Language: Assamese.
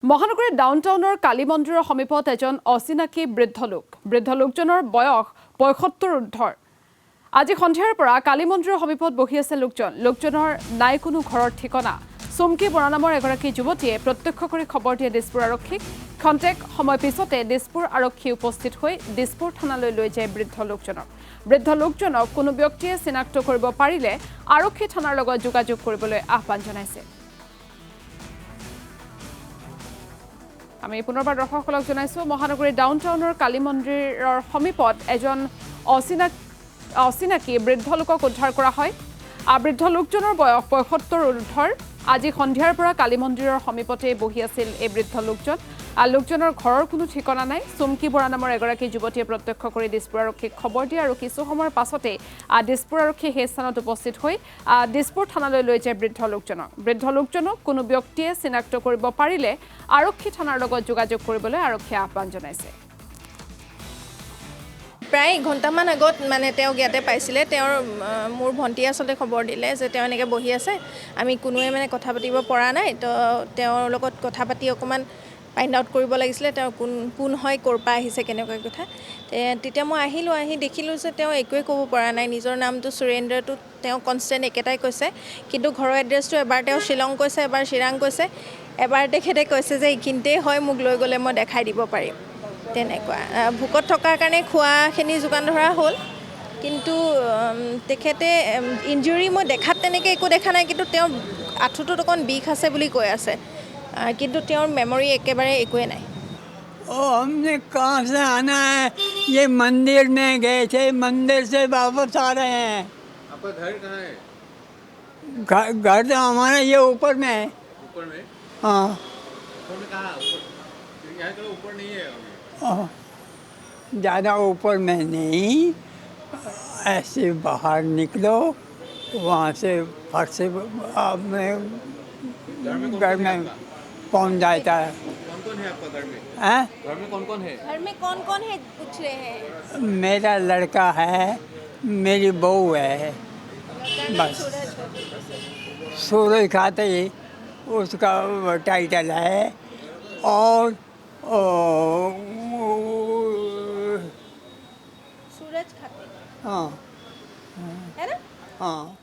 মহানগৰীৰ ডাউনটাউনৰ কালী মন্দিৰৰ সমীপত এজন অচিনাকি বৃদ্ধ লোকজনৰ বয়স ৭৫ ঊৰ্ধৰ। আজি সন্ধিয়াৰ পৰা কালী মন্দিৰৰ সমীপত বহি আছে লোকজনৰ নাই কোনো ঘৰৰ ঠিকনা। চুমকি বৰা নামৰ এগৰাকী যুৱতীয়ে প্ৰত্যক্ষ কৰি খবৰ দিয়ে দিছপুৰ আৰক্ষীক। খন্তেক সময় পিছতে দিছপুৰ আৰক্ষী উপস্থিত হৈ দিছপুৰ থানালৈ লৈ যায় বৃদ্ধ লোকজনক কোনো ব্যক্তিয়ে চিনাক্ত কৰিব পাৰিলে আৰক্ষী থানাৰ লগত যোগাযোগ কৰিবলৈ আহ্বান জনাইছে। আমি পুনৰবাৰ দৰ্শকসকলক জনাইছো মহানগৰীৰ ডাউনটাউনৰ কালী মন্দিৰৰ সমীপত এজন অচিনাকি বৃদ্ধ লোকক উদ্ধাৰ কৰা হয়। বৃদ্ধ লোকজনৰ বয়স ৭৫ ঊৰ্ধৰ। আজি সন্ধিয়াৰ পৰা কালী মন্দিৰৰ সমীপতে বহি আছিল এই বৃদ্ধ লোকজনৰ ঘৰৰ কোনো ঠিকনা নাই। চুমকি বৰা নামৰ এগৰাকী যুৱতীয়ে প্ৰত্যক্ষ কৰি দিছপুৰ আৰক্ষীক খবৰ দিয়ে আৰু কিছু সময়ৰ পাছতে দিছপুৰ আৰক্ষী সেই স্থানত উপস্থিত হৈ দিছপুৰ থানালৈ লৈ যায় বৃদ্ধ লোকজনক কোনো ব্যক্তিয়ে চিনাক্ত কৰিব পাৰিলে আৰক্ষী থানাৰ লগত যোগাযোগ কৰিবলৈ আৰক্ষীয়ে আহ্বান জনাইছে। প্ৰায় ঘণ্টামান আগত তেওঁ ইয়াতে পাইছিলে। মোৰ ভণ্টি আচলতে খবৰ দিলে যে তেওঁ এনেকৈ বহি আছে, আমি কোনোৱে কথা পাতিব পৰা নাই, তো তেওঁৰ লগত কথা পাতি অকণমান ফাইণ্ড আউট কৰিব লাগিছিলে তেওঁ কোন হয়, ক'ৰ পৰা আহিছে, কেনেকুৱা কথা। তেতিয়া মই আহিলোঁ, আহি দেখিলোঁ যে তেওঁ একোৱে ক'ব পৰা নাই। নিজৰ নামটো সুৰেন্দ্ৰটো তেওঁ কনষ্টেণ্ট একেটাই কৈছে, কিন্তু ঘৰৰ এড্ৰেছটো এবাৰ তেওঁ শ্বিলং কৈছে, এবাৰ চিৰাং কৈছে, এবাৰ তেখেতে কৈছে যে এইখিনিতেই হয়, মোক লৈ গ'লে মই দেখাই দিব পাৰিম। তেনেকুৱা ভোকত থকাৰ কাৰণে খোৱাখিনি যোগান ধৰা হ'ল, কিন্তু তেখেতে ইনজুৰি মই দেখাত তেনেকৈ একো দেখা নাই, কিন্তু তেওঁৰ আঁঠুটোত অকণ বিষ আছে বুলি কৈ আছে, কিন্তু তেওঁৰ মেমৰি একেবাৰে একোৱে নাই। हमने कहाँ से आना है, ये मंदिर में गए थे, मंदिर से वापस आ रहे हैं। आपका घर कहाँ है? घर तो हमारा ये ऊपर में है। ऊपर में? हाँ। ऊपर में कहाँ? ऊपर यहाँ तो ऊपर नहीं है अभी। ज़्यादा ऊपर में नहीं, ऐसे बाहर निकलो, वहाँ से फट से घर में पहुँच जाता है। कौन कौन है आपका घर में? हैं? घर में कौन कौन है? घर में कौन कौन है पूछ रहे हैं? मेरा लड़का है, मेरी बहू है, बस। सूरज खाते ही उसका टाइटल है, और सूरज खाते हाँ है ना? हाँ।